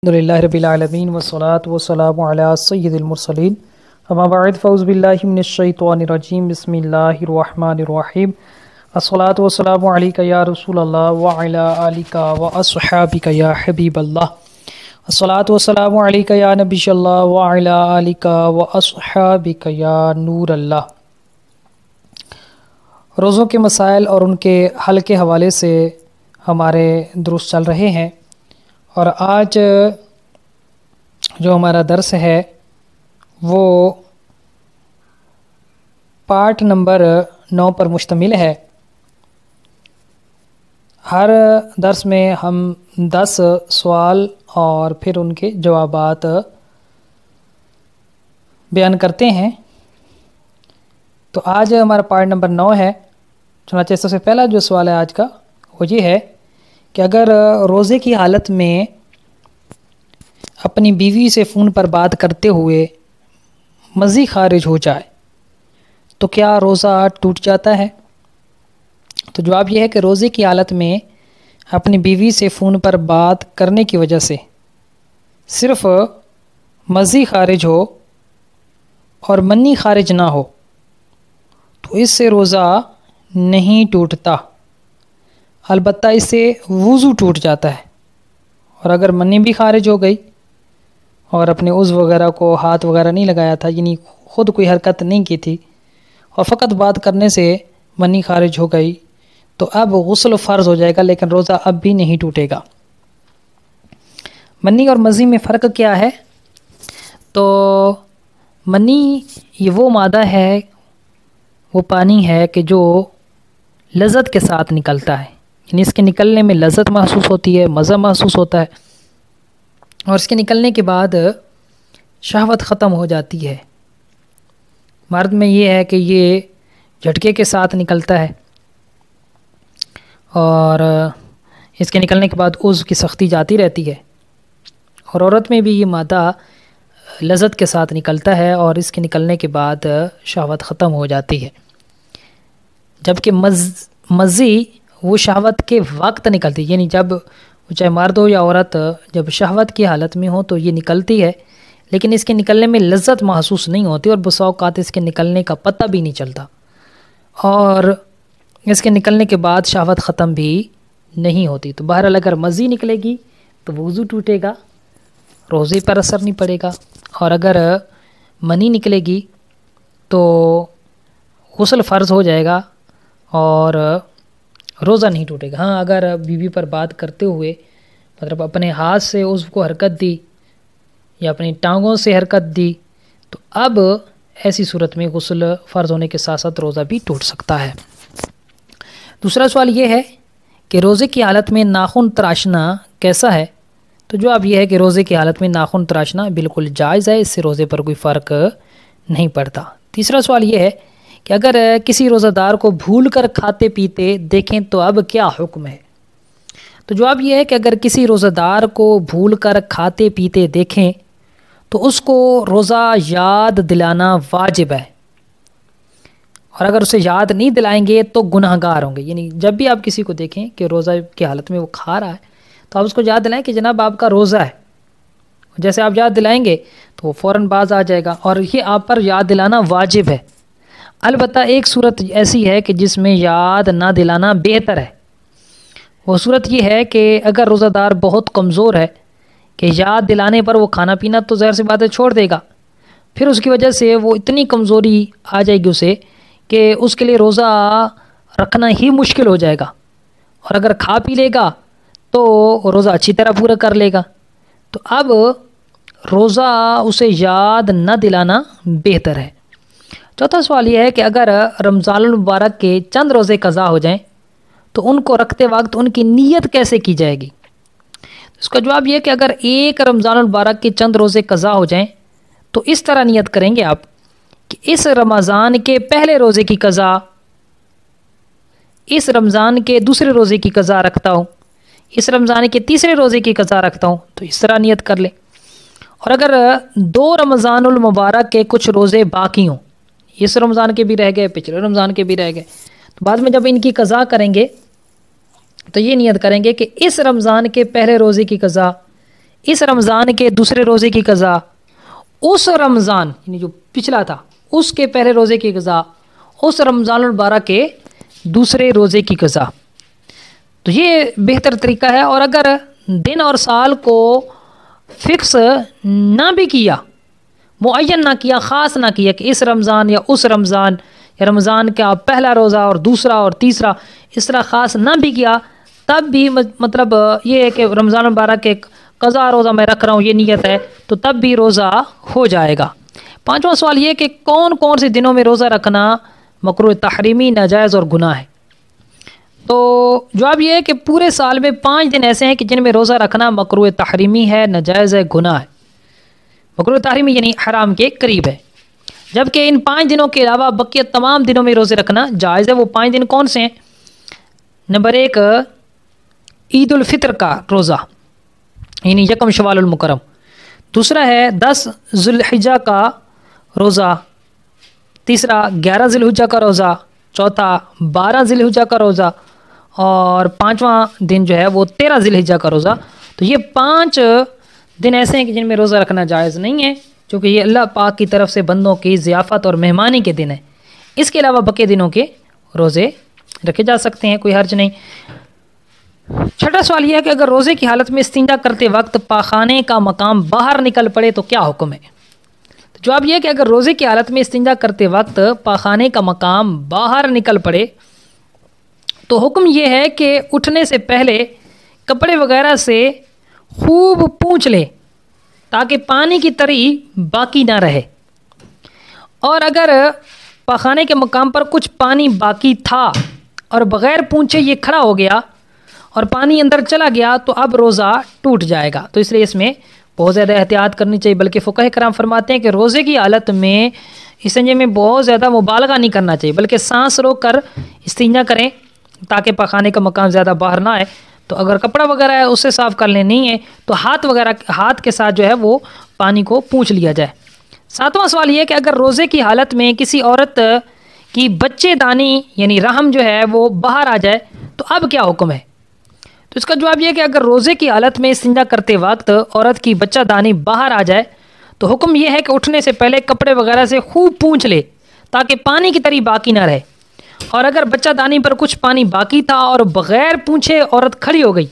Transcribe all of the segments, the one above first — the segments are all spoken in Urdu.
الحمدللہ رب العالمین والصلاة والسلام علی سید المرسلین اما بعد فاعوذ باللہ من الشیطان الرجیم بسم اللہ الرحمن الرحیم الصلاة والسلام علیکہ یا رسول اللہ وعلی آلکہ واصحابکہ یا حبیب اللہ الصلاة والسلام علیکہ یا نبی اللہ وعلی آلکہ واصحابکہ یا نور اللہ۔ روزوں کے مسائل اور ان کے حل کے حوالے سے ہمارے دروس چل رہے ہیں، اور آج جو ہمارا درس ہے وہ پارٹ نمبر 9 پر مشتمل ہے۔ ہر درس میں ہم 10 سوال اور پھر ان کے جوابات بیان کرتے ہیں۔ تو آج ہمارا پارٹ نمبر 9 ہے۔ چنانچہ سب سے پہلا جو سوال ہے آج کا وہ یہ ہے کہ اگر روزے کی حالت میں اپنی بیوی سے فون پر بات کرتے ہوئے مزی خارج ہو جائے تو کیا روزہ ٹوٹ جاتا ہے؟ تو جواب یہ ہے کہ روزے کی حالت میں اپنی بیوی سے فون پر بات کرنے کی وجہ سے صرف مزی خارج ہو اور منی خارج نہ ہو تو اس سے روزہ نہیں ٹوٹتا، البتہ اس سے وضو ٹوٹ جاتا ہے۔ اور اگر منی بھی خارج ہو گئی اور اپنے عضو وغیرہ کو ہاتھ وغیرہ نہیں لگایا تھا، یعنی خود کوئی حرکت نہیں کی تھی اور فقط بات کرنے سے منی خارج ہو گئی، تو اب غسل فرض ہو جائے گا، لیکن روزہ اب بھی نہیں ٹوٹے گا۔ منی اور مزی میں فرق کیا ہے؟ تو منی یہ وہ مادہ ہے، وہ پانی ہے کہ جو لذت کے ساتھ نکلتا ہے، یعنی اس کے نکلنے میں لذت محسوس ہوتی ہے، مزہ محسوس ہوتا ہے، اور اس کے نکلنے کے بعد شہوت ختم ہو جاتی ہے۔ مرد میں یہ ہے کہ یہ جھٹکے کے ساتھ نکلتا ہے، اور اس کے نکلنے کے بعد عضو کی سختی جاتی رہتی ہے، اور عورت میں بھی یہ مادہ لذت کے ساتھ نکلتا ہے اور اس کے نکلنے کے بعد شہوت ختم ہو جاتی ہے۔ جبکہ مزی وہ شہوت کے وقت نکلتی، یعنی جب چاہے مرد ہو یا عورت جب شہوت کی حالت میں ہو تو یہ نکلتی ہے، لیکن اس کے نکلنے میں لذت محسوس نہیں ہوتی، اور بسا اوقات اس کے نکلنے کا پتہ بھی نہیں چلتا، اور اس کے نکلنے کے بعد شہوت ختم بھی نہیں ہوتی۔ تو بہرحال اگر مزی نکلے گی تو وضو ٹوٹے گا، روزے پر اثر نہیں پڑے گا، اور اگر منی نکلے گی تو غسل فرض ہو جائے گا اور روزہ نہیں ٹوٹے گا۔ ہاں، اگر بیوی پر بات کرتے ہوئے مطلب اپنے ہاتھ سے عضو کو حرکت دی یا اپنی ٹانگوں سے حرکت دی تو اب ایسی صورت میں غسل فرض ہونے کے ساتھ ساتھ روزہ بھی ٹوٹ سکتا ہے۔ دوسرا سوال یہ ہے کہ روزے کی حالت میں ناخن تراشنا کیسا ہے؟ تو جواب یہ ہے کہ روزے کی حالت میں ناخن تراشنا بالکل جائز ہے، اس سے روزے پر کوئی فرق نہیں پڑتا۔ تیسرا سوال یہ ہے کہ اگر کسی روزہ دار کو بھول کر کھاتے پیتے دیکھیں تو اب کیا حکم ہے؟ تو جواب یہ ہے کہ اگر کسی روزہ دار کو بھول کر کھاتے پیتے دیکھیں تو اس کو روزہ یاد دلانا واجب ہے، اور اگر اسے یاد نہیں دلائیں گے تو گناہ گار ہوں گے۔ یعنی جب بھی آپ کسی کو دیکھیں کہ روزہ کی حالت میں وہ کھا رہا ہے تو آپ اس کو یاد دلائیں کہ جناب آپ کا روزہ ہے۔ جیسے آپ یاد دلائیں گے تو وہ فوراً باز آ جائے گا، اور یہ آپ پر یاد دلانا واجب ہے۔ البتہ ایک صورت ایسی ہے کہ جس میں یاد نہ دلانا بہتر ہے۔ وہ صورت یہ ہے کہ اگر روزہ دار بہت کمزور ہے کہ یاد دلانے پر وہ کھانا پینا تو ظاہر سی بات ہے چھوڑ دے گا، پھر اس کی وجہ سے وہ اتنی کمزوری آ جائے گی اسے کہ اس کے لیے روزہ رکھنا ہی مشکل ہو جائے گا، اور اگر کھا پی لے گا تو روزہ اچھی طرح پورا کر لے گا۔ تو اب روزہ اسے یاد نہ دلانا بہتر ہے۔ چوتھا سوال یہ ہے کہ اگر رمضان المبارک کے چند روزے قضا ہو جائیں تو ان کو رکھتے وقت ان کی نیت کیسے کی جائے گی؟ اس کا جواب یہ ہے کہ اگر ایک رمضان المبارک کے چند روزے قضا ہو جائیں تو اس طرح نیت کریں گے آپ کہ اس رمضان کے پہلے روزے کی قضا اس رمضان کے دوسرے روزے کی قضا رکھتا ہوں، اس رمضان کے تیسرے روزے کی قضا رکھتا ہوں، تو اس طرح نیت کر لیں۔ اور اگر 2 رمضان المبارک کے کچھ روزے باقی ہوں، اس رمضان کے بھی رہ گئے، پچھلے رمضان کے بھی رہ گئے، تو بعد میں جب ان کی قضا کریں گے تو یہ نیت کریں گے کہ اس رمضان کے پہلے روزے کی قضا اس رمضان کے دوسرے روزے کی قضا، اس رمضان یعنی جو پچھلا تھا اس کے پہلے روزے کی قضا، اس رمضان المبارک کے دوسرے روزے کی قضا۔ تو یہ بہتر طریقہ ہے۔ اور اگر دن اور سال کو فکس نہ بھی کیا، معین نہ کیا، خاص نہ کیا کہ اس رمضان یا اس رمضان یا رمضان کا پہلا روزہ اور دوسرا اور تیسرا، اس طرح خاص نہ بھی کیا، تب بھی مطلب یہ ہے کہ رمضان المبارک کے قضا روزہ میں رکھ رہا ہوں، یہ نیت ہے، تو تب بھی روزہ ہو جائے گا۔ پانچواں سوال یہ کہ کون کون سے دنوں میں روزہ رکھنا مکروہ تحریمی، ناجائز اور گناہ ہے؟ تو جواب یہ ہے کہ پورے سال میں 5 دن ایسے ہیں کہ جن میں روزہ رکھنا مکروہ تحریمی ہے، ناجائز ہے، گناہ ہے۔ مکروہ تحریمی یعنی حرام کے قریب ہے، جبکہ ان 5 دنوں کے علاوہ بقیہ تمام دنوں میں روزے رکھنا جائز ہے۔ وہ 5 دن کون سے ہیں؟ نمبر 1 عید الفطر کا روزہ یعنی 1 شوال المکرم، دوسرا ہے 10 ذی الحجہ کا روزہ، تیسرا 11 ذی الحجہ کا روزہ، چوتھا 12 ذی الحجہ کا روزہ، اور 5واں دن جو ہے وہ 13 ذی الحجہ کا روزہ۔ تو یہ 5 دن ایسے ہیں کہ جن میں روزہ رکھنا جائز نہیں ہے، چونکہ یہ اللہ پاک کی طرف سے بندوں کی ضیافت اور مہمانی کے دن ہیں۔ اس کے علاوہ بقیہ دنوں کے روزے رکھے جا سکتے ہیں، کوئی حرج نہیں۔ چھٹا سوال یہ ہے کہ اگر روزے کی حالت میں استنجا کرتے وقت پاخانے کا مقام باہر نکل پڑے تو کیا حکم ہے؟ تو جواب یہ ہے کہ اگر روزے کی حالت میں استنجا کرتے وقت پاخانے کا مقام باہر نکل پڑے تو حکم یہ ہے کہ اٹھنے سے پہلے کپڑے وغیرہ سے خوب پونچھ لے تاکہ پانی کی تری باقی نہ رہے، اور اگر پاخانے کے مقام پر کچھ پانی باقی تھا اور بغیر پونچھے یہ کھڑا ہو گیا اور پانی اندر چلا گیا تو اب روزہ ٹوٹ جائے گا۔ تو اس لیے اس میں بہت زیادہ احتیاط کرنی چاہیے، بلکہ فقہ کرام فرماتے ہیں کہ روزے کی حالت میں استنجے میں بہت زیادہ مبالغہ نہیں کرنا چاہیے، بلکہ سانس روک کر استنجا کریں تاکہ پاخانے کا مقام زیادہ باہر نہ آئے۔ تو اگر کپڑا وغیرہ ہے اسے صاف کر لیں، نہیں ہے تو ہاتھ کے ساتھ جو ہے وہ پانی کو پونچھ لیا جائے۔ 7واں سوال یہ ہے کہ اگر روزے کی حالت میں کسی عورت کی بچے دانی یعنی رحم جو ہے وہ باہر آ جائے تو اب کیا حکم ہے؟ تو اس کا جواب یہ ہے کہ اگر روزے کی حالت میں استنجا کرتے وقت عورت کی بچہ دانی باہر آ جائے تو حکم یہ ہے کہ اٹھنے سے پہلے کپڑے وغیرہ سے خوب پونچھ لے تاکہ پانی کی تری باقی نہ رہے، اور اگر بچہ دانی پر کچھ پانی باقی تھا اور بغیر پونچھے عورت کھڑی ہو گئی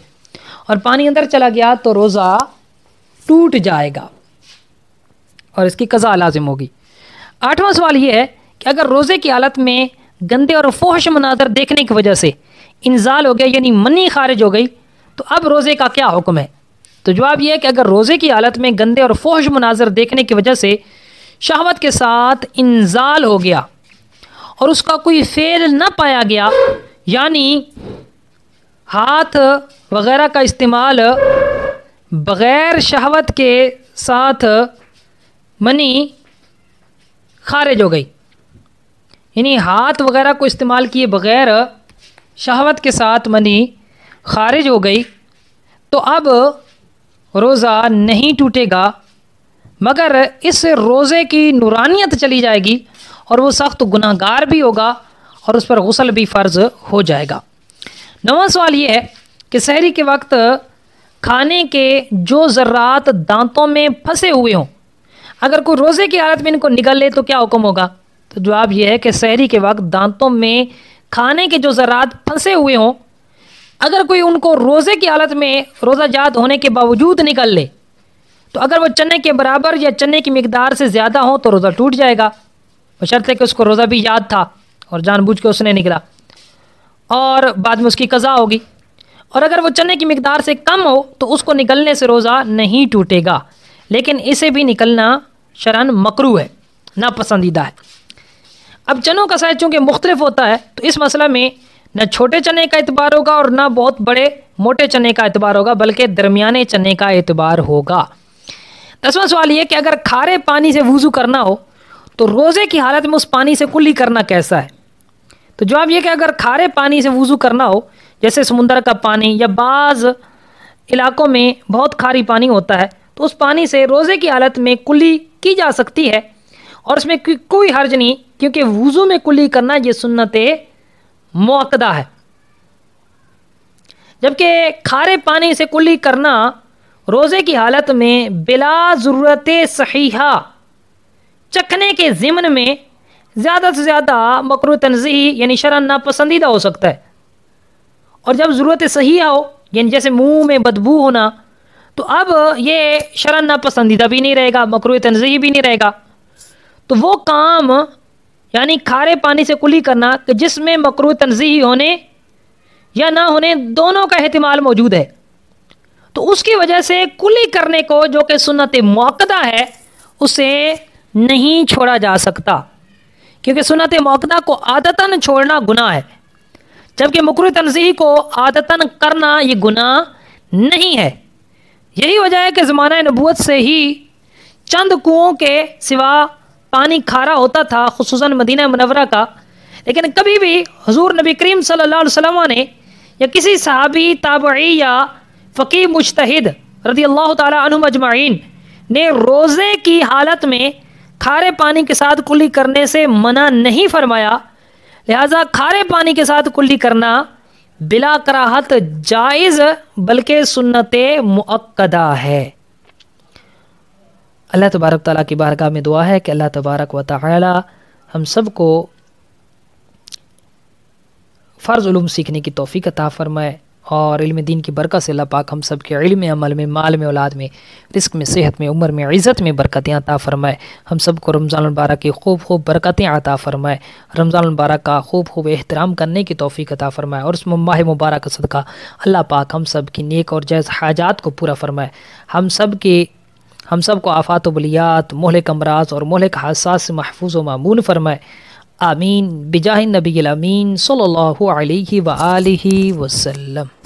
اور پانی اندر چلا گیا تو روزہ ٹوٹ جائے گا اور اس کی قضا لازم ہوگی۔ 8واں سوال یہ ہے کہ اگر روزے کی حالت میں گندے اور فحش مناظر دیکھنے کی وجہ سے انزال ہو گیا یعنی منی خارج ہو گئی تو اب روزے کا کیا حکم ہے؟ تو جواب یہ ہے کہ اگر روزے کی حالت میں گندے اور فحش مناظر دیکھنے کی وجہ سے شہوت کے ساتھ انزال ہو گیا اور اس کا کوئی فعل نہ پایا گیا، یعنی ہاتھ وغیرہ کا استعمال بغیر شہوت کے ساتھ منی خارج ہو گئی، یعنی ہاتھ وغیرہ کو استعمال کیے بغیر شہوت کے ساتھ منی خارج ہو گئی تو اب روزہ نہیں ٹوٹے گا، مگر اس روزے کی نورانیت چلی جائے گی اور وہ سخت گناہ گار بھی ہوگا اور اس پر غسل بھی فرض ہو جائے گا۔ 9واں سوال یہ ہے کہ سحری کے وقت کھانے کے جو ذرات دانتوں میں پھنسے ہوئے ہوں اگر کوئی روزے کی حالت میں ان کو نگل لے تو کیا حکم ہوگا؟ تو جواب یہ ہے کہ سحری کے وقت دانتوں میں کھانے کے جو ذرات پھنسے ہوئے ہوں اگر کوئی ان کو روزے کی حالت میں روزہ جات ہونے کے باوجود نکل لے تو اگر وہ چنے کے برابر یا چنے کی مقدار سے زیادہ ہوں تو روزہ ٹوٹ جائے گا، بشرطے کہ اس کو روزہ بھی یاد تھا اور جان بوجھ کے اس نے نکلا اور بعد میں اس کی قضا ہوگی، اور اگر وہ چنے کی مقدار سے کم ہو تو اس کو نکلنے سے روزہ نہیں ٹوٹے گا، لیکن اسے بھی نکلنا شرعاً مکروہ ہے، ناپسندیدہ ہے۔ اب چنوں کا سائز چونکہ مختلف ہوتا ہے تو اس مسئلہ میں نہ چھوٹے چنے کا اعتبار ہوگا اور نہ بہت بڑے موٹے چنے کا اعتبار ہوگا، بلکہ درمیانے چنے کا اعتبار ہوگا۔ 10واں سوال یہ کہ اگر کھارے پانی سے وضو کرنا ہو تو روزے کی حالت میں اس پانی سے کلی کرنا کیسا ہے؟ تو جواب یہ کہ اگر کھارے پانی سے وضو کرنا ہو جیسے سمندر کا پانی یا بعض علاقوں میں بہت کھاری پانی ہوتا ہے تو اس پانی سے روزے کی حالت میں کلی کی جا سکتی ہے اور اس میں کوئی حرج نہیں، کیونکہ وضو میں کلی کرنا یہ سنت مؤکدہ ہے، جبکہ کھارے پانی سے کلی کرنا روزے کی حالت میں بلا ضرورت صحیحہ چکھنے کے ضمن میں زیادہ سے زیادہ مکروہ تنزیہی یعنی شرعاً ناپسندیدہ ہو سکتا ہے، اور جب ضرورت صحیحہ ہو یعنی جیسے منہ میں بدبو ہونا تو اب یہ شرعاً ناپسندیدہ بھی نہیں رہے گا، مکروہ تنزیہی بھی نہیں رہے گا۔ تو وہ کام یعنی کھارے پانی سے کلی کرنا کہ جس میں مکروہ تنزیہی ہونے یا نہ ہونے دونوں کا احتمال موجود ہے، تو اس کی وجہ سے کلی کرنے کو جو کہ سنت مؤکدہ ہے اسے نہیں چھوڑا جا سکتا، کیونکہ سنت مؤکدہ کو عادتاً چھوڑنا گناہ ہے، جبکہ مکروہ تنزیہی کو عادتاً کرنا یہ گناہ نہیں ہے۔ یہی وجہ ہے کہ زمانہ نبوت سے ہی چند کنوؤں کے سوا پانی کھارا ہوتا تھا، خصوصاً مدینہ منورہ کا، لیکن کبھی بھی حضور نبی کریم صلی اللہ علیہ وسلم نے یا کسی صحابی تابعی یا فقیہ مجتہد رضی اللہ تعالی عنہم اجمعین نے روزے کی حالت میں کھارے پانی کے ساتھ کلی کرنے سے منع نہیں فرمایا، لہذا کھارے پانی کے ساتھ کلی کرنا بلا کراہت جائز بلکہ سنت مؤکدہ ہے۔ اللہ تبارک تعالیٰ کی بارگاہ میں دعا ہے کہ اللہ تبارک و تعالی ہم سب کو فرض علوم سیکھنے کی توفیق عطا فرمائے، اور علم دین کی برکت سے اللہ پاک ہم سب کے علم عمل میں، مال میں، اولاد میں، رزق میں، صحت میں، عمر میں، عزت میں برکتیں عطا فرمائے۔ ہم سب کو رمضان المبارک کی خوب خوب برکتیں عطا فرمائے، رمضان المبارک کا خوب خوب احترام کرنے کی توفیق عطا فرمائے، اور اس ماہ مبارک کا صدقہ اللہ پاک ہم سب کی نیک اور جائز حاجات کو پورا فرمائے، ہم سب کو آفات و بلیات، مہلک امراض اور مہلک حادثات سے محفوظ و مامون فرمائے، آمین بجاہ النبی الامین صلی اللہ علیہ وآلہ وسلم۔